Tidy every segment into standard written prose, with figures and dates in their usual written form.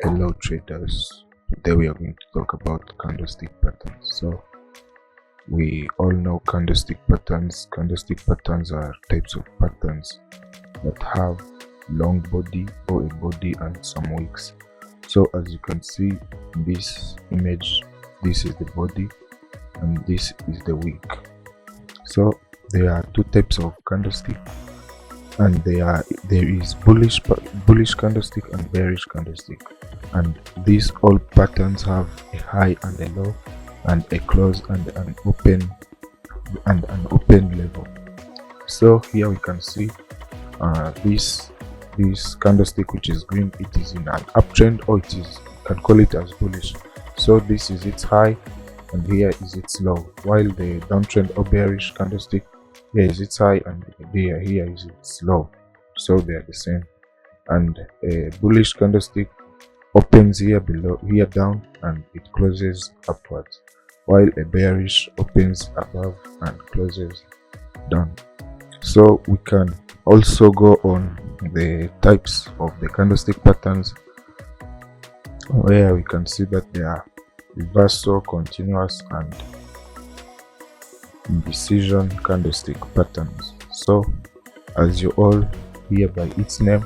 Hello traders, today we are going to talk about candlestick patterns. So we all know candlestick patterns. Candlestick patterns are types of patterns that have long body or a body and some wicks. So as you can see in this image, this is the body and this is the wick. So there are two types of candlestick, and there is bullish candlestick and bearish candlestick, and these all patterns have a high and a low and a close and an open level. So here we can see this candlestick, which is green. It is in an uptrend, or it is, you can call it as bullish. So this is its high and here is its low, while the downtrend or bearish candlestick, here is its high and here is its low. So they are the same. And a bullish candlestick opens here below, here down, and it closes upwards, while a bearish opens above and closes down. So we can also go on the types of the candlestick patterns, where we can see that they are reversal, continuous, and indecision candlestick patterns. So as you all hear by its name,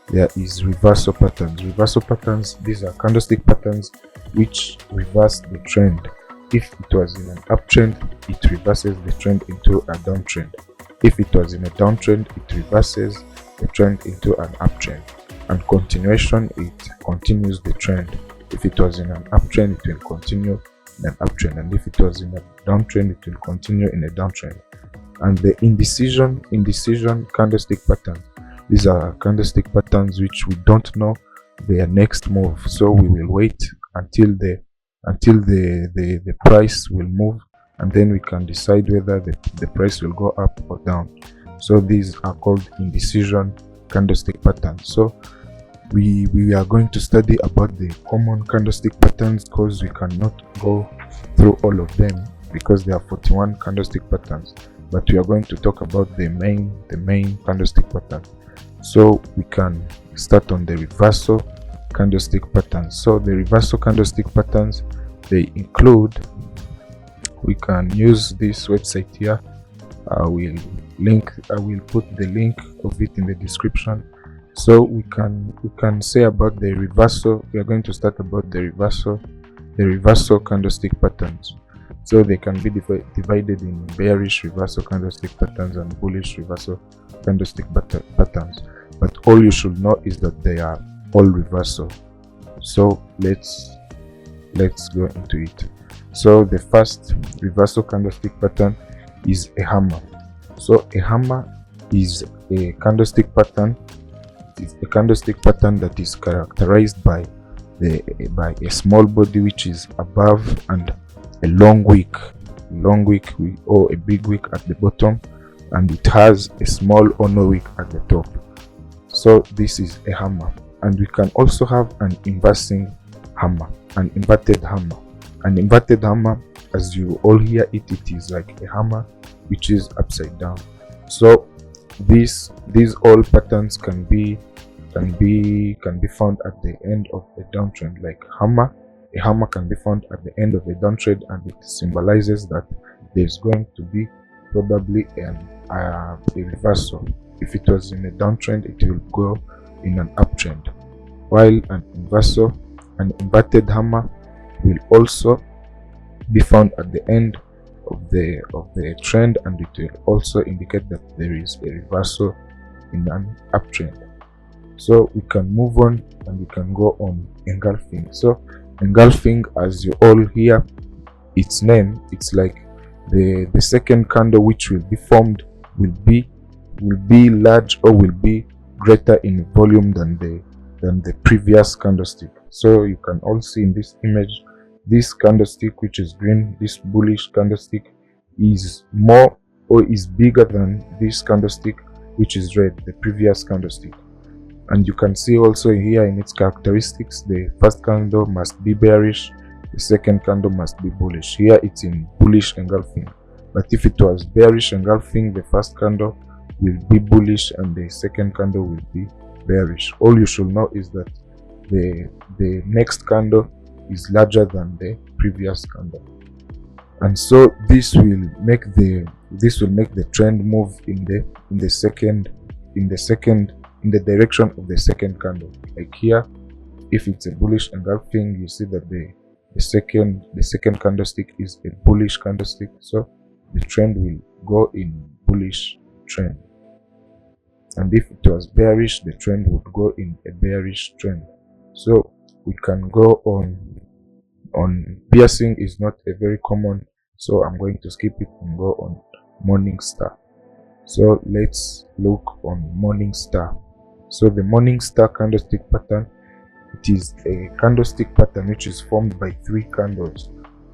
there is reversal patterns. Reversal patterns, these are candlestick patterns which reverse the trend. If it was in an uptrend, it reverses the trend into a downtrend. If it was in a downtrend, it reverses the trend into an uptrend. And continuation, it continues the trend. If it was in an uptrend, it will continue in an uptrend, and if it was in a downtrend, it will continue in a downtrend. And the indecision candlestick pattern, these are candlestick patterns which we don't know their next move, so we will wait until the price will move, and then we can decide whether the price will go up or down. So these are called indecision candlestick patterns. So we are going to study about the common candlestick patterns, because we cannot go through all of them because there are 41 candlestick patterns, but we are going to talk about the main candlestick pattern. So we can start on the reversal candlestick patterns. So the reversal candlestick patterns, they include, we can use this website here. I will put the link of it in the description. So we can say about the reversal. We are going to start about the reversal candlestick patterns. So they can be divided in bearish reversal candlestick patterns and bullish reversal candlestick patterns. But all you should know is that they are all reversal. So let's go into it. So the first reversal candlestick pattern is a hammer. So a hammer is a candlestick pattern. It's a candlestick pattern that is characterized by a small body which is above and a long wick or a big wick at the bottom, and it has a small or no wick at the top. So this is a hammer. And we can also have an inversing hammer, an inverted hammer. An inverted hammer, as you all hear it, it is like a hammer which is upside down. So these all patterns can be found at the end of a downtrend. Like a hammer can be found at the end of a downtrend, and it symbolizes that there's going to be probably a reversal. If it was in a downtrend, it will go in an uptrend, while an inverted hammer will also be found at the end of the trend, and it will also indicate that there is a reversal in an uptrend. So we can move on and we can go on engulfing. So engulfing, as you all hear its name, it's like the second candle which will be formed will be large, or will be greater in volume than the previous candlestick. So you can all see in this image, this candlestick which is green, this bullish candlestick, is more or is bigger than this candlestick which is red, the previous candlestick. And you can see also here in its characteristics, the first candle must be bearish, the second candle must be bullish. Here it's in bullish engulfing, but if it was bearish engulfing, the first candle will be bullish and the second candle will be bearish. All you should know is that the next candle is larger than the previous candle, and so this will make the trend move in the direction of the second candle. Like here, if it's a bullish engulfing, you see that the second candlestick is a bullish candlestick, so the trend will go in bullish trend. And if it was bearish, the trend would go in a bearish trend. So we can go on piercing is not a very common, so I'm going to skip it and go on morning star. So let's look on morning star. So the morning star candlestick pattern, it is a candlestick pattern which is formed by 3 candles.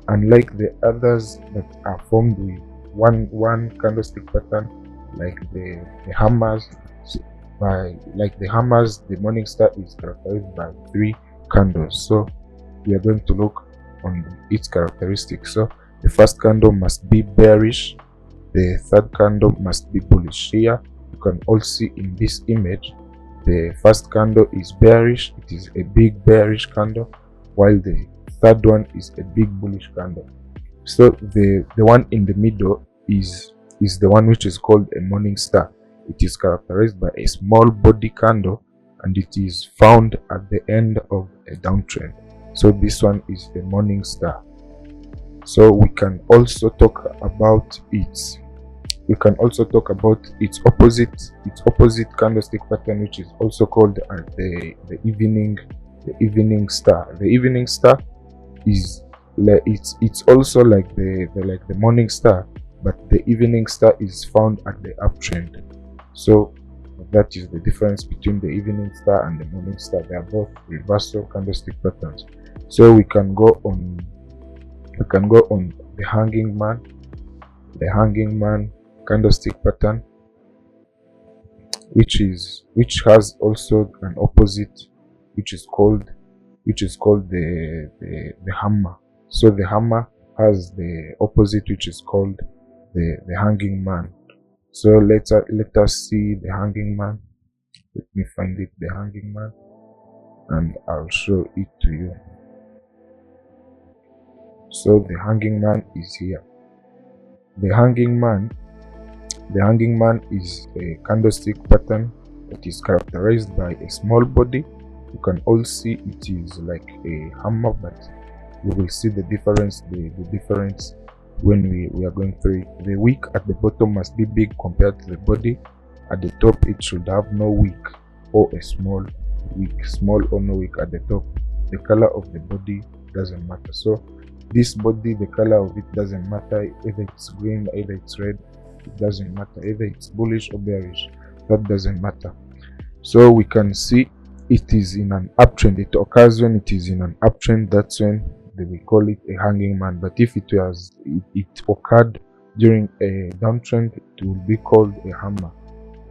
Unlike the others that are formed with one candlestick pattern, like the hammers, the morning star is characterized by 3 candles. So we are going to look on its characteristics. So the first candle must be bearish, the third candle must be bullish. Here you can all see in this image, the first candle is bearish, it is a big bearish candle, while the third one is a big bullish candle. So the one in the middle is the one which is called a morning star. It is characterized by a small body candle, and it is found at the end of a downtrend. So this one is the morning star. So we can also talk about its opposite candlestick pattern, which is also called the evening star. The evening star is it's also like the morning star, but the evening star is found at the uptrend. So that is the difference between the evening star and the morning star. They are both reversal candlestick patterns. So we can go on the hanging man candlestick pattern, which has also an opposite, which is called the hammer. So the hammer has the opposite, which is called the hanging man. So let us see the hanging man. Let me find it, the hanging man, and I'll show it to you. So the hanging man is here. The hanging man is a candlestick pattern that is characterized by a small body. You can all see it is like a hammer, but you will see the difference when we are going through it. The wick at the bottom must be big compared to the body. At the top, it should have no wick or a small wick, small or no wick at the top. The color of the body doesn't matter. So this body, the color of it doesn't matter, either it's green, either it's red, it doesn't matter, either it's bullish or bearish, that doesn't matter. So we can see it is in an uptrend. It occurs when it is in an uptrend. That's when we call it a hanging man. But if it occurred during a downtrend, it will be called a hammer,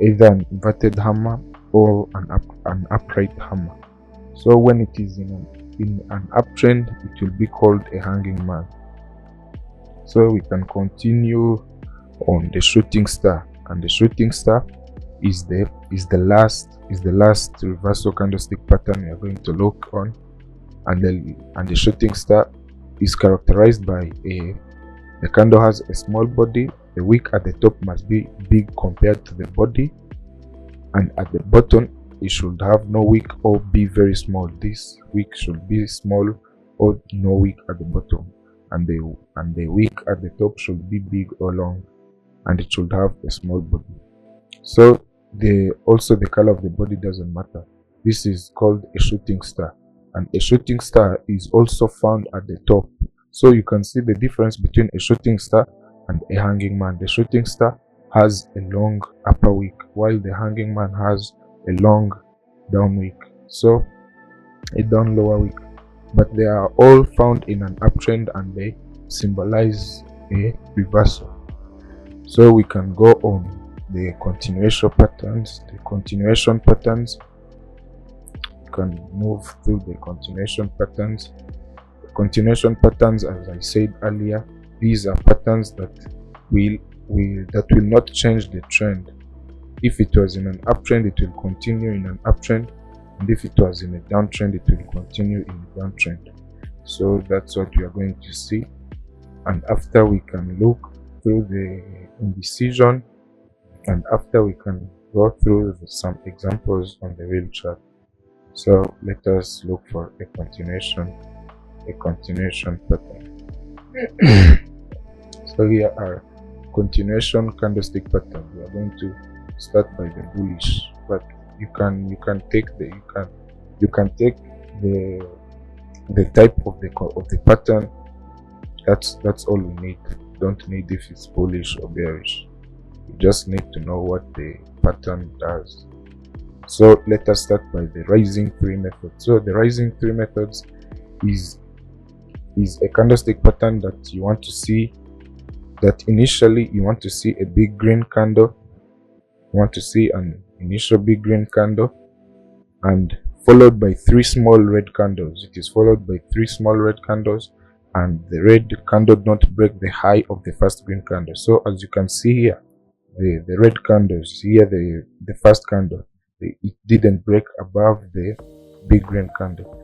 either an inverted hammer or an upright hammer. So when it is in an uptrend, it will be called a hanging man. So we can continue on the shooting star, and the shooting star is the last reversal candlestick pattern we are going to look on. And the shooting star is characterized by the candle has a small body. The wick at the top must be big compared to the body, and at the bottom it should have no wick or be very small. This wick should be small or no wick at the bottom, and the wick at the top should be big or long, and it should have a small body. So the color of the body doesn't matter. This is called a shooting star, and a shooting star is also found at the top. So you can see the difference between a shooting star and a hanging man. The shooting star has a long upper wick, while the hanging man has a long down wick, so a down lower wick. But they are all found in an uptrend, and they symbolize a reversal. So we can go on the continuation patterns. You can move through the continuation patterns. The continuation patterns, as I said earlier, these are patterns that will not change the trend. If it was in an uptrend, it will continue in an uptrend. and if it was in a downtrend, it will continue in a downtrend. So that's what we are going to see. And after, we can look through the indecision, and after we can go through some examples on the real chart. So let us look for a continuation pattern. So here are continuation candlestick pattern. We are going to start by the bullish, but you can take the type of the pattern. That's all we need. Don't need if it's bullish or bearish. You just need to know what the pattern does. So let us start by the rising three method. So the rising three methods is a candlestick pattern that you want to see. That initially you want to see a big green candle. You want to see an initial big green candle, and followed by 3 small red candles. It is followed by 3 small red candles, and the red candle not break the high of the first green candle. So as you can see here, the red candles here, the first candle, it didn't break above the big green candle,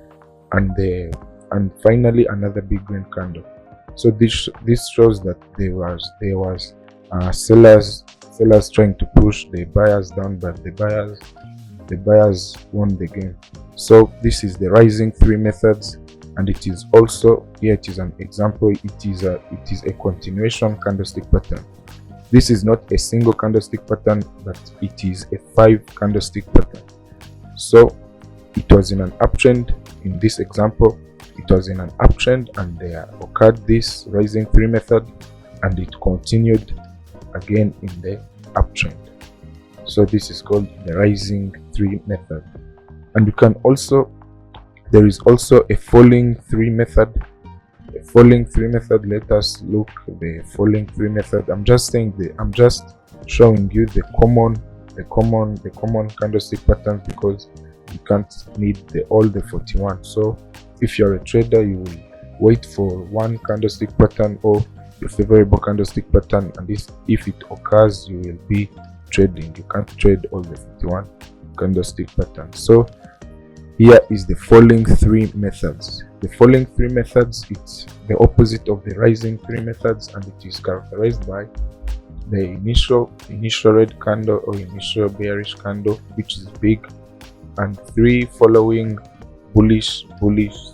and finally another big green candle. So this shows that there was sellers trying to push the buyers down, but the buyers won the game. So this is the rising three methods, and it is also, here it is an example. It is a continuation candlestick pattern. This is not a single candlestick pattern, but it is a 5 candlestick pattern. So it was in an uptrend. In this example, it was in an uptrend, and there occurred this rising three method, and it continued again in the uptrend. So this is called the rising three method. And you can also, there is also a falling three method. A falling three method. Let us look at the falling three method. I'm just showing you the common candlestick patterns, because you can't need all the 41. So if you're a trader, you will wait for one candlestick pattern or your favorable candlestick pattern, and if it occurs, you will be trading. You can't trade all the 51 candlestick patterns. So here is the falling three methods. The falling three methods, it's the opposite of the rising three methods, and it is characterized by the initial red candle or initial bearish candle, which is big, and 3 following bullish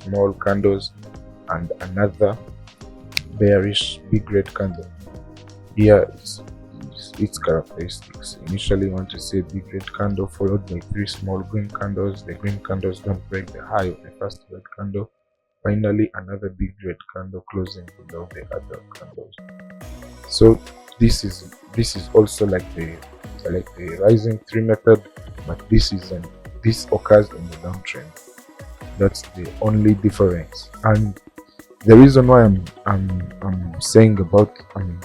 small candles, and another bearish big red candle. Here is its characteristics. Initially, you want to see a big red candle followed by 3 small green candles. The green candles don't break the high of the first red candle. Finally, another big red candle closing below the other candles. So this is also like the rising three method, but this occurs in the downtrend. That's the only difference. And the reason why I'm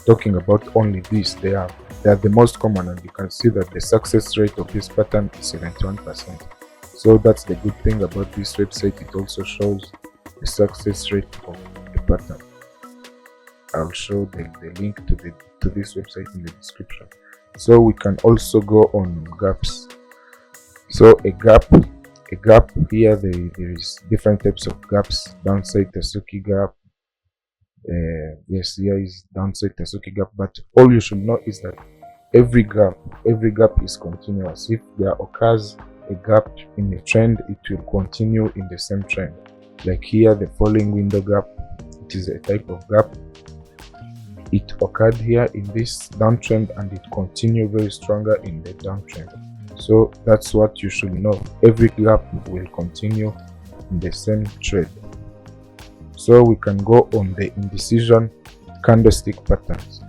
talking about only this, they are the most common, and you can see that the success rate of this pattern is 71%. So that's the good thing about this website. It also shows the success rate of the pattern. I'll show the link to this website in the description. So we can also go on gaps. So a gap here, there is different types of gaps. Downside Tesuki gap. Yes, here is downside Tesuki gap. But all you should know is that every gap is continuous. If there occurs a gap in a trend, it will continue in the same trend. Like here, the falling window gap, it is a type of gap. It occurred here in this downtrend, and it continued very stronger in the downtrend. So that's what you should know. Every gap will continue in the same trade. So we can go on the indecision candlestick patterns.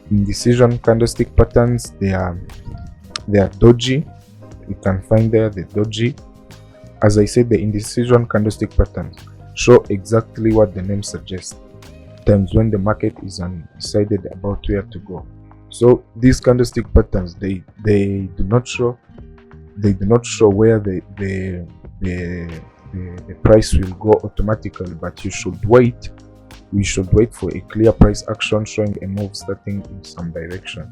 Indecision candlestick patterns, they are doji. You can find there the doji. As I said, the indecision candlestick patterns show exactly what the name suggests. Times when the market is undecided about where to go. So these candlestick patterns, they do not show where the price will go automatically, but you should wait. We should wait for a clear price action showing a move starting in some direction.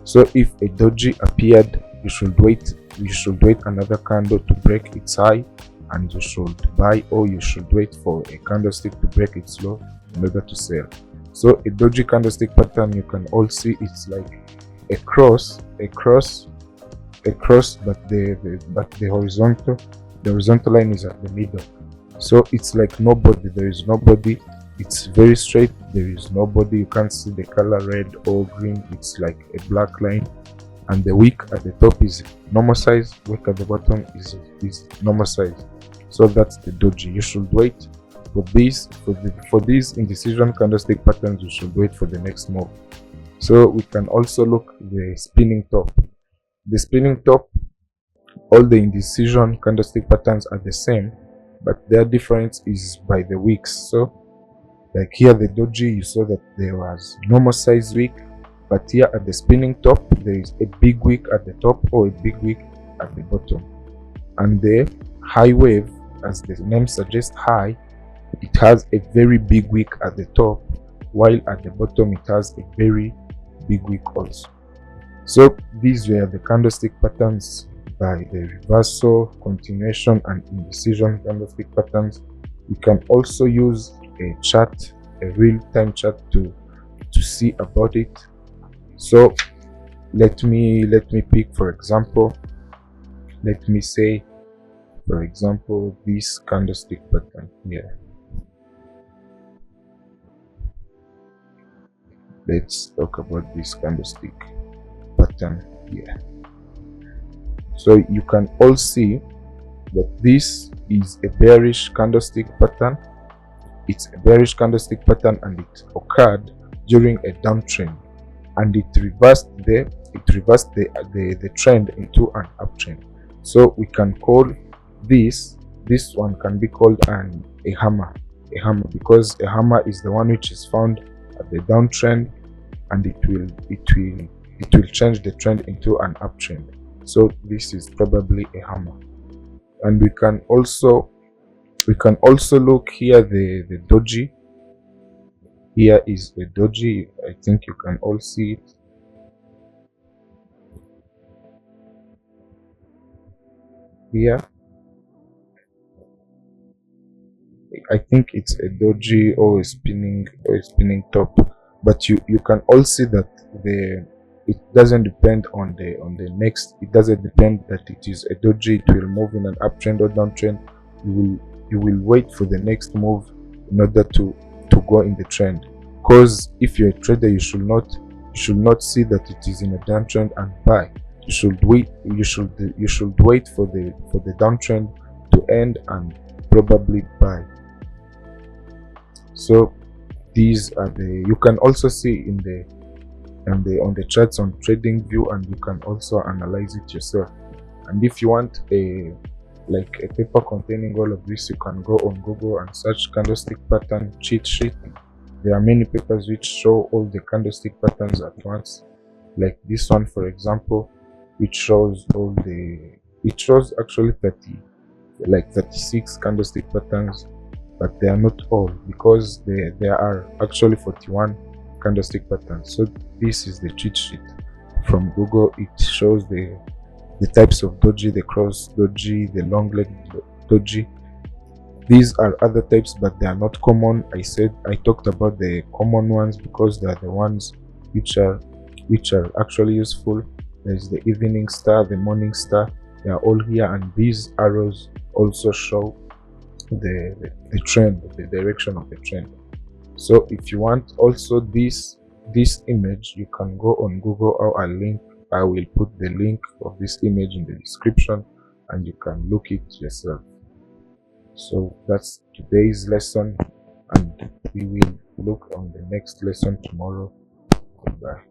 So if a doji appeared, you should wait you should wait another candle to break its high and you should buy, or you should wait for a candlestick to break its low in order to sell. So a doji candlestick pattern, you can all see it's like a cross, but the horizontal line is at the middle. So it's like nobody, there is nobody. It's very straight, there is nobody. You can't see the color red or green. It's like a black line, and the wick at the top is normal size, wick at the bottom is normal size. So that's the doji. You should wait for these indecision candlestick patterns. You should wait for the next move. So we can also look the spinning top. The spinning top, all the indecision candlestick patterns are the same, but their difference is by the wicks. So like here the doji, you saw that there was normal size wick, but here at the spinning top there is a big wick at the top or a big wick at the bottom. And the high wave, as the name suggests, high, it has a very big wick at the top, while at the bottom it has a very big wick also. So these were the candlestick patterns by the reversal, continuation and indecision candlestick patterns. We can also use a chart, a real-time chart to see about it. So let me pick, for example, let me say, for example, this candlestick pattern here. Let's talk about this candlestick pattern here. So you can all see that this is a bearish candlestick pattern. It's a bearish candlestick pattern and it occurred during a downtrend, and it reversed the trend into an uptrend. So we can call this one can be called a hammer, because a hammer is the one which is found at the downtrend, and it will change the trend into an uptrend. So this is probably a hammer. And we can also look here, the doji. Here is a doji. I think you can all see it. Here, I think it's a doji or a spinning top, but you can all see that it doesn't depend on the next. It doesn't depend that it is a doji. It will move in an uptrend or downtrend. You will wait for the next move in order to go in the trend. Because if you're a trader, you should not see that it is in a downtrend and buy. You should wait. You should wait for the downtrend to end and probably buy. So these are you can also see on the charts on TradingView, and you can also analyze it yourself. And if you want a paper containing all of this, you can go on Google and search candlestick pattern cheat sheet. There are many papers which show all the candlestick patterns at once, like this one, for example, which shows actually 36 candlestick patterns, but they are not all, because there are actually 41 candlestick patterns. So this is the cheat sheet from Google. It shows the types of doji, the cross doji, the long leg doji. These are other types, but they are not common. I talked about the common ones because they are the ones which are actually useful. There is the evening star, the morning star. They are all here, and these arrows also show the trend, the direction of the trend. So if you want also this image, you can go on Google, or I will put the link of this image in the description, and you can look it yourself. So that's today's lesson, and we will look on the next lesson tomorrow. Goodbye.